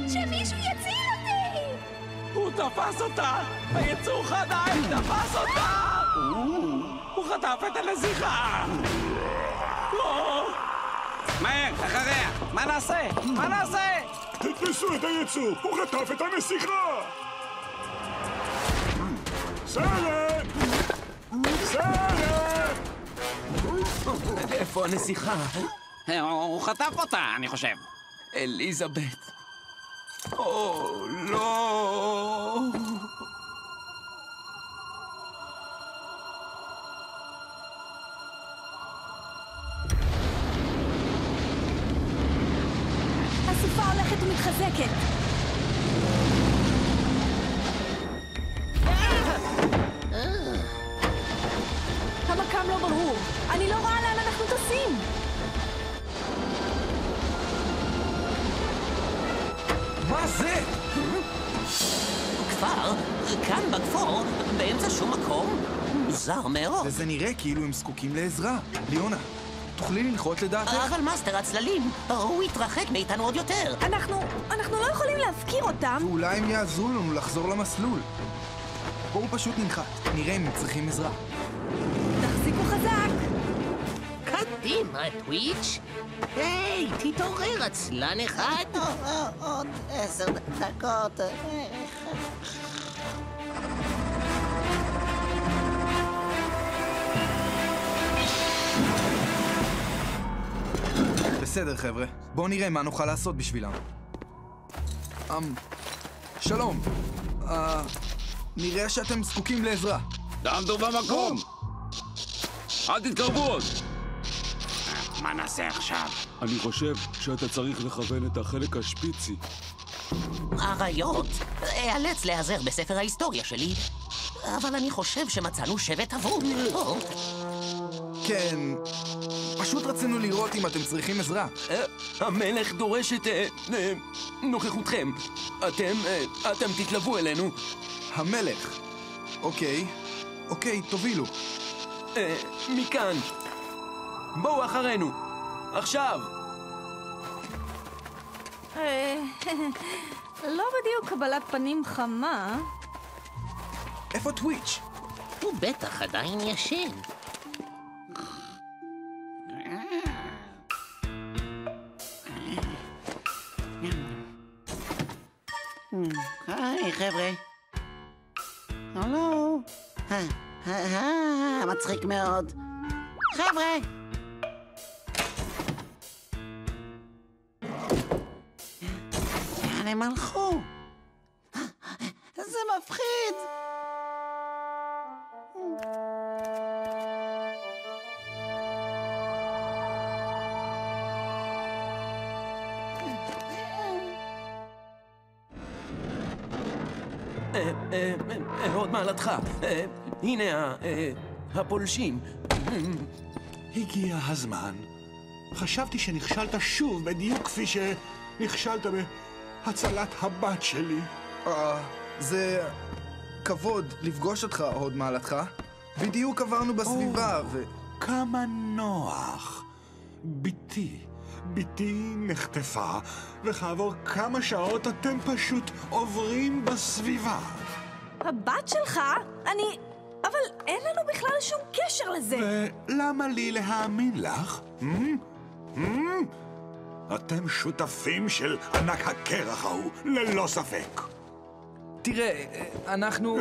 שמישהו יציל אותי! הוא תפס אותה! היצור חדש תפס אותה! הוא חטף את הנסיכה! מהר, אחריה! מה נעשה? מה נעשה? תתפסו את היצור! הוא חטף את הנסיכה! סרט! סרט! איפה הנסיכה? הוא חטף אותה, אני חושב. אליזבת. או, לא. הסופה הולכת ומתחזקת. המקם לא ברור. אני לא רואה לאן אנחנו טסים. מה זה? כפר, כאן בכפור, באמצע שום מקום. מוזר מאוד. וזה נראה כאילו הם זקוקים לעזרה. ליונה, תוכלי ללחוץ לדעתך? אבל מאסטר הצללים, הוא יתרחק מאיתנו עוד יותר. אנחנו לא יכולים להפקיר אותם. ואולי הם יעזרו לנו לחזור למסלול. בואו פשוט ננחת, נראה אם הם צריכים עזרה. תחזיקו חזק. קדימה, טוויץ'. היי, תתעורר, עצלן אחד. עוד 10 דקות. בסדר חבר'ה, בואו נראה מה נוכל לעשות בשבילם. שלום. נראה שאתם זקוקים לעזרה. תעמדו במקום! אל תתקרבו עוד! מה נעשה עכשיו? אני חושב שאתה צריך לכוון את החלק השפיצי. אריות, אאלץ להיעזר בספר ההיסטוריה שלי, אבל אני חושב שמצאנו שבט אבוד. כן, פשוט רצינו לראות אם אתם צריכים עזרה. המלך דורש את נוכחותכם. אתם תתלוו אלינו. המלך. אוקיי, תובילו. מכאן. בואו אחרינו. עכשיו. לא בדיוק קבלת פנים חמה. איפה טוויץ'? הוא בטח עדיין ישן. היי, חבר'ה. הלו. מצחיק מאוד. חבר'ה. לאן הם הלכו? זה מפחיד. הוד מעלתך. הנה הפולשים. הגיע הזמן. חשבתי שנכשלת שוב בדיוק כפי שנכשלת בהצלת הבת שלי. זה כבוד לפגוש אותך, הוד מעלתך. בדיוק עברנו בסביבה כמה נוח. ביתי נחטפה, וכעבור כמה שעות אתם פשוט עוברים בסביבה. הבת שלך? אבל אין לנו בכלל שום קשר לזה. ולמה לי להאמין לך? אתם שותפים של ענק הקרח ההוא, ללא ספק. תראה, אנחנו...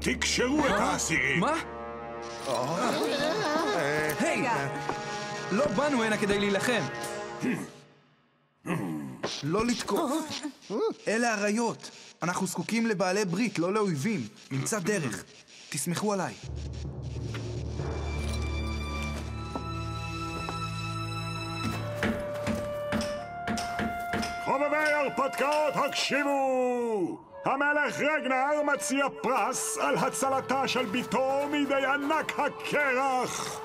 תקשרו את האסירים. מה? היי! לא באנו הנה כדי להילחם. לא לתקוף. אלה אריות. אנחנו זקוקים לבעלי ברית, לא לאויבים. נמצא דרך. תסמכו עליי. חובבי הרפתקאות, הקשיבו! המלך רגנר מציע פרס על הצלתה של ביתו מידי ענק הקרח.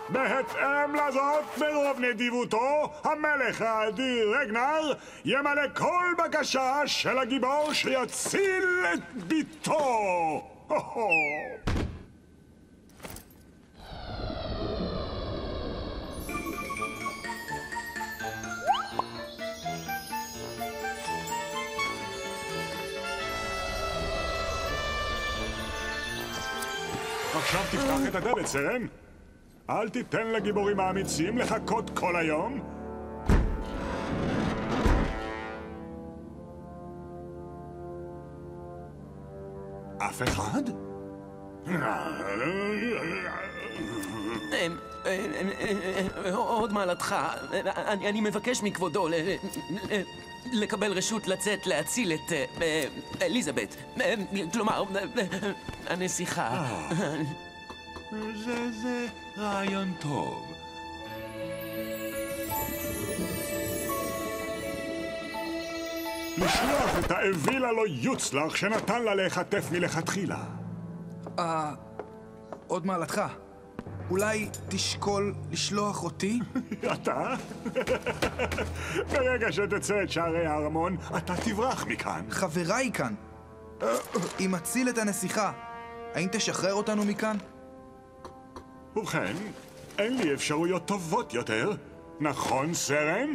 בהתאם לזאת, ברוב נדיבותו, המלך האדיר רגנר ימלא כל בקשה של הגיבור שיציל את ביתו. עכשיו תפתח את הדלת, סרן. אל תיתן לגיבורים האמיצים לחכות כל היום. אף אחד? עוד מעלתך, אני מבקש מכבודו לקבל רשות לצאת להציל את אליזבת. כלומר, הנסיכה. זה רעיון טוב. לשלוח את האוויל הלא יוצלח שנתן לה להיחטף מלכתחילה. עוד מעלתך. אולי תשקול לשלוח אותי? אתה? ברגע שתצא את שערי הארמון, אתה תברח מכאן. חבריי כאן. אם אציל את הנסיכה, האם תשחרר אותנו מכאן? ובכן, אין לי אפשרויות טובות יותר. נכון, סרן?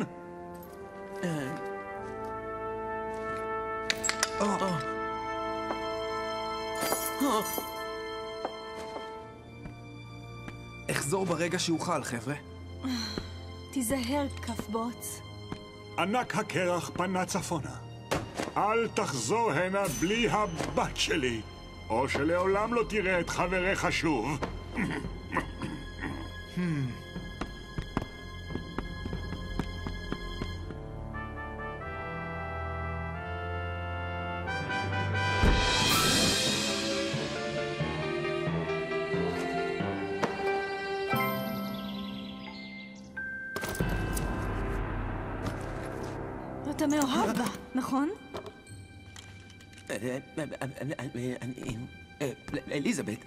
אחזור ברגע שאוכל, חבר'ה. תיזהר, כפבוץ. ענק הקרח פנה צפונה. אל תחזור הנה בלי הבת שלי, או שלעולם לא תראה את חבריך שוב. אתה מאוהב בה, נכון? אליזבת,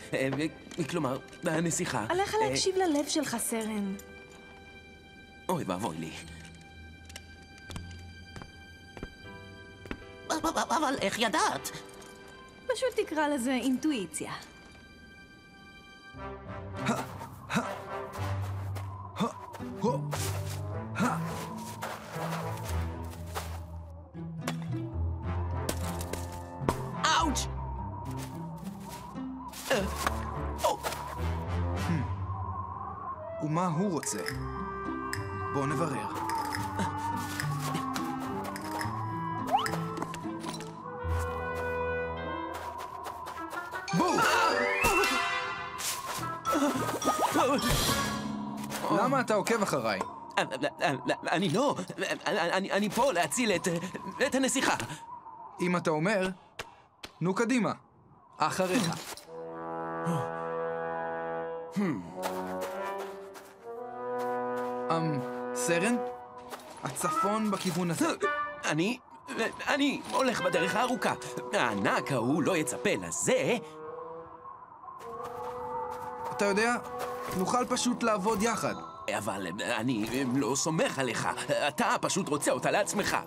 כלומר, הנסיכה. עליך להקשיב ללב שלך, סרן. אוי ואבוי לי. אבל איך ידעת? פשוט תקרא לזה אינטואיציה. אאוץ'! ומה הוא רוצה? בוא נברר. בואו! למה אתה עוקב אחריי? אני לא... אני פה להציל את הנסיכה. אם אתה אומר, נו קדימה, אחריך. סרן? הצפון בכיוון הזה. אני הולך בדרך הארוכה. הענק ההוא לא יצפה לזה. אתה יודע, נוכל פשוט לעבוד יחד. אבל אני לא סומך עליך. אתה פשוט רוצה אותה לעצמך.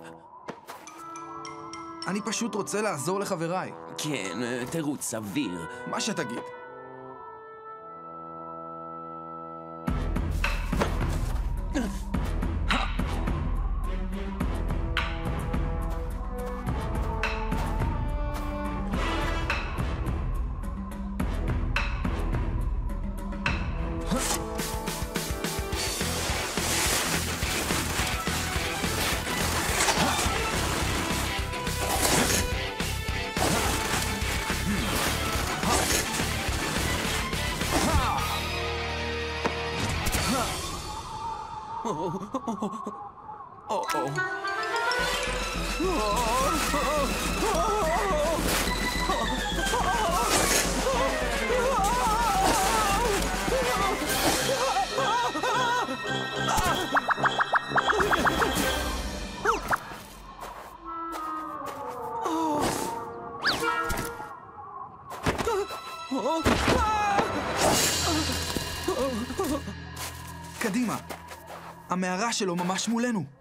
אני פשוט רוצה לעזור לחבריי. כן, תירוץ סביר. מה שתגיד. קדימה. המערה שלו ממש מולנו.